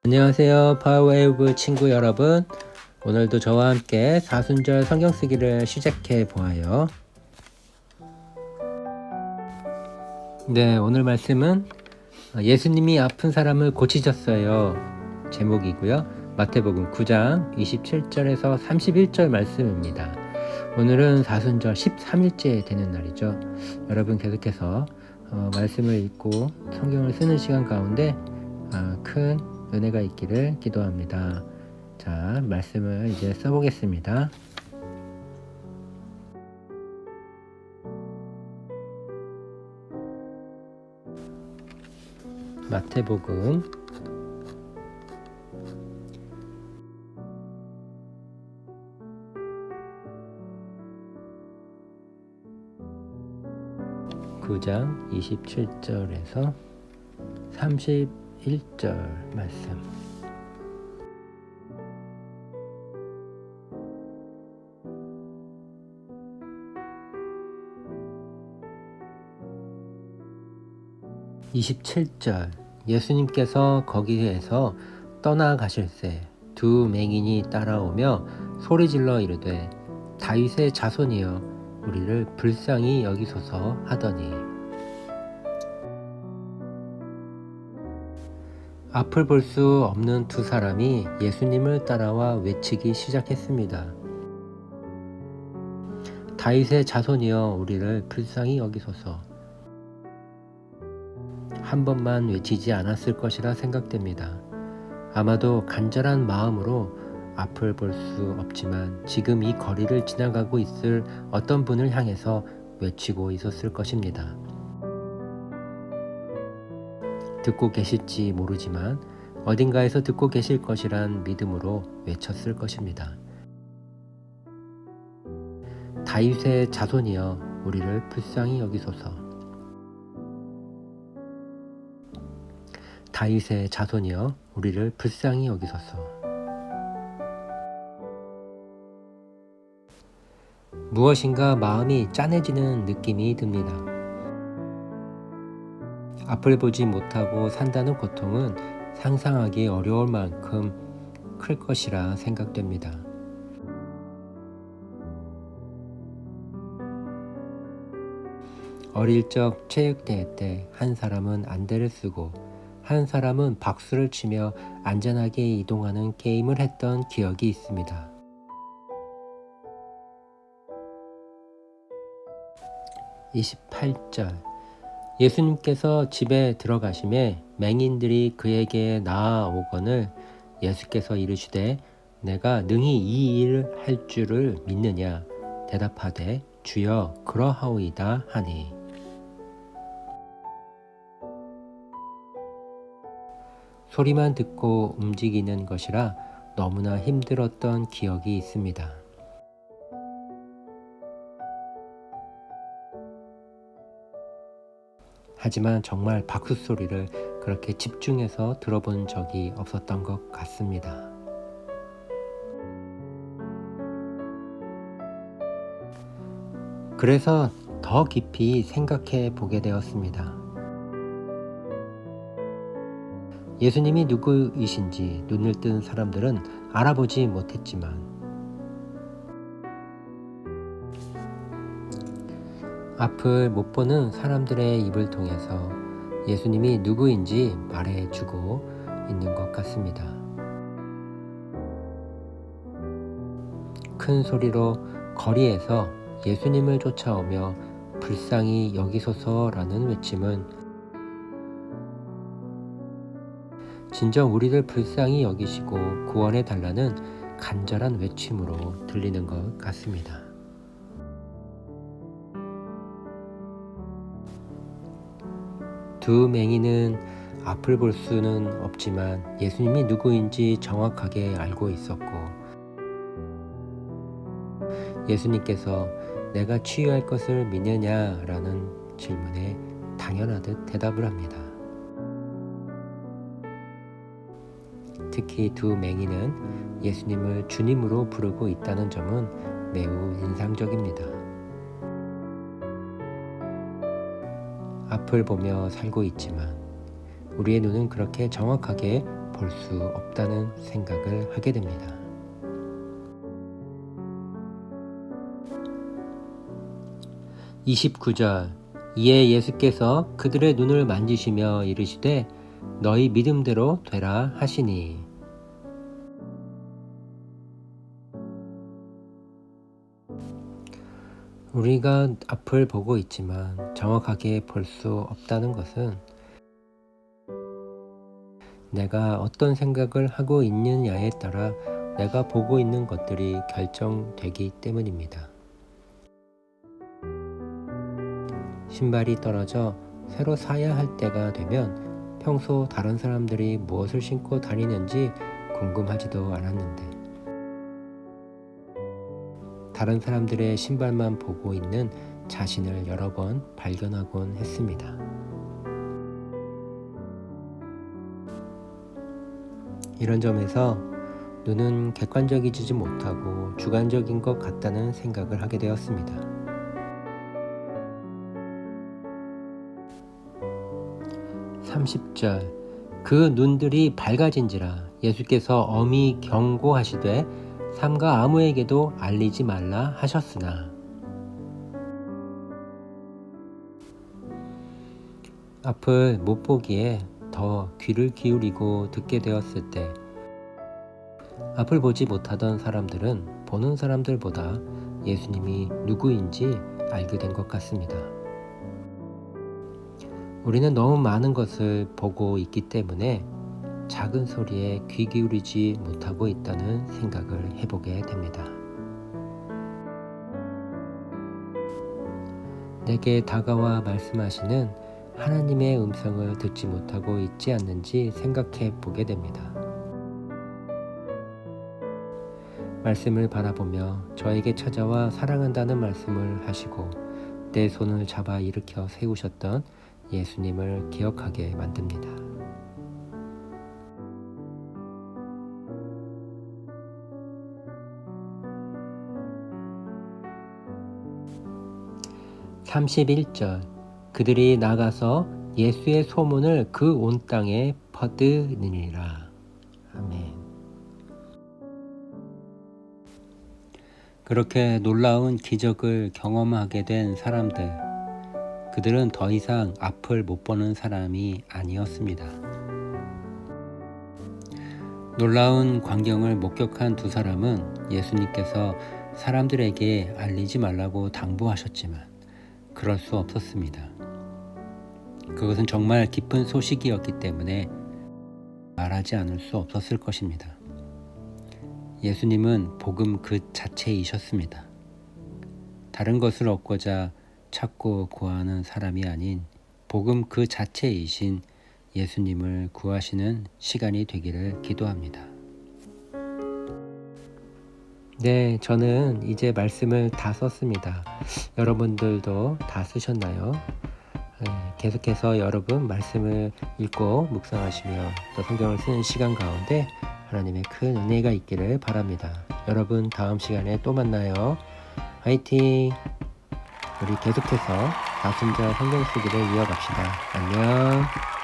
안녕하세요, 파워웨이브 친구 여러분. 오늘도 저와 함께 사순절 성경 쓰기를 시작해 보아요. 네, 오늘 말씀은 예수님이 아픈 사람을 고치셨어요 제목이고요. 마태복음 9장 27절에서 31절 말씀입니다. 오늘은 사순절 13일째 되는 날이죠. 여러분 계속해서 말씀을 읽고 성경을 쓰는 시간 가운데 큰 은혜가 있기를 기도합니다. 자, 말씀을 이제 써보겠습니다. 마태복음 9장 27절에서 31절 말씀. (27절) 예수님께서 거기에서 떠나가실새 두 맹인이 따라오며 소리질러 이르되 다윗의 자손이여 우리를 불쌍히 여기소서 하더니, 앞을 볼 수 없는 두 사람이 예수님을 따라와 외치기 시작했습니다. 다윗의 자손이여 우리를 불쌍히 여기소서. 한 번만 외치지 않았을 것이라 생각됩니다. 아마도 간절한 마음으로 앞을 볼 수 없지만 지금 이 거리를 지나가고 있을 어떤 분을 향해서 외치고 있었을 것입니다. 듣고 계실지 모르지만 어딘가에서 듣고 계실 것이란 믿음으로 외쳤을 것입니다. 다윗의 자손이여 우리를 불쌍히 여기소서. 다윗의 자손이여 우리를 불쌍히 여기소서. 무엇인가 마음이 짠해지는 느낌이 듭니다. 앞을 보지 못하고 산다는 고통은 상상하기 어려울 만큼 클 것이라 생각됩니다. 어릴 적 체육대회 때 한 사람은 안대를 쓰고 한 사람은 박수를 치며 안전하게 이동하는 게임을 했던 기억이 있습니다. 28절 예수님께서 집에 들어가심에 맹인들이 그에게 나아오거늘 예수께서 이르시되 내가 능히 이 일을 할 줄을 믿느냐 대답하되 주여 그러하오이다 하니, 소리만 듣고 움직이는 것이라 너무나 힘들었던 기억이 있습니다. 하지만 정말 박수 소리를 그렇게 집중해서 들어본 적이 없었던 것 같습니다. 그래서 더 깊이 생각해 보게 되었습니다. 예수님이 누구이신지 눈을 뜬 사람들은 알아보지 못했지만 앞을 못 보는 사람들의 입을 통해서 예수님이 누구인지 말해주고 있는 것 같습니다. 큰 소리로 거리에서 예수님을 쫓아오며 불쌍히 여기소서라는 외침은 진정 우리를 불쌍히 여기시고 구원해 달라는 간절한 외침으로 들리는 것 같습니다. 두 맹인은 앞을 볼 수는 없지만 예수님이 누구인지 정확하게 알고 있었고, 예수님께서 내가 치유할 것을 믿느냐라는 질문에 당연하듯 대답을 합니다. 특히 두 맹인은 예수님을 주님으로 부르고 있다는 점은 매우 인상적입니다. 앞을 보며 살고 있지만 우리의 눈은 그렇게 정확하게 볼 수 없다는 생각을 하게 됩니다. (29절) 이에 예수께서 그들의 눈을 만지시며 이르시되 너희 믿음대로 되라 하시니. 우리가 앞을 보고 있지만 정확하게 볼 수 없다는 것은 내가 어떤 생각을 하고 있느냐에 따라 내가 보고 있는 것들이 결정되기 때문입니다. 신발이 떨어져 새로 사야 할 때가 되면 평소 다른 사람들이 무엇을 신고 다니는지 궁금하지도 않았는데 다른 사람들의 신발만 보고 있는 자신을 여러 번 발견하곤 했습니다. 이런 점에서 눈은 객관적이지 못하고 주관적인 것 같다는 생각을 하게 되었습니다. 30절 그 눈들이 밝아진지라 예수께서 엄히 경고하시되 삼가 아무에게도 알리지 말라 하셨으나. 앞을 못 보기에 더 귀를 기울이고 듣게 되었을 때 앞을 보지 못하던 사람들은 보는 사람들보다 예수님이 누구인지 알게 된 것 같습니다. 우리는 너무 많은 것을 보고 있기 때문에 작은 소리에 귀 기울이지 못하고 있다는 생각을 해보게 됩니다. 내게 다가와 말씀하시는 하나님의 음성을 듣지 못하고 있지 않는지 생각해 보게 됩니다. 말씀을 바라보며 저에게 찾아와 사랑한다는 말씀을 하시고 내 손을 잡아 일으켜 세우셨던 예수님을 기억하게 만듭니다. (31절) 그들이 나가서 예수의 소문을 그 온 땅에 퍼뜨리니라. 아멘. 그렇게 놀라운 기적을 경험하게 된 사람들, 그들은 더 이상 앞을 못 보는 사람이 아니었습니다. 놀라운 광경을 목격한 두 사람은 예수님께서 사람들에게 알리지 말라고 당부하셨지만 그럴 수 없었습니다. 그것은 정말 기쁜 소식이었기 때문에 말하지 않을 수 없었을 것입니다. 예수님은 복음 그 자체이셨습니다. 다른 것을 얻고자 찾고 구하는 사람이 아닌 복음 그 자체이신 예수님을 구하시는 시간이 되기를 기도합니다. 네, 저는 이제 말씀을 다 썼습니다. 여러분들도 다 쓰셨나요? 계속해서 여러분 말씀을 읽고 묵상하시며 또 성경을 쓰는 시간 가운데 하나님의 큰 은혜가 있기를 바랍니다. 여러분 다음 시간에 또 만나요. 화이팅! 우리 계속해서 다순절 성경 쓰기를 이어갑시다. 안녕!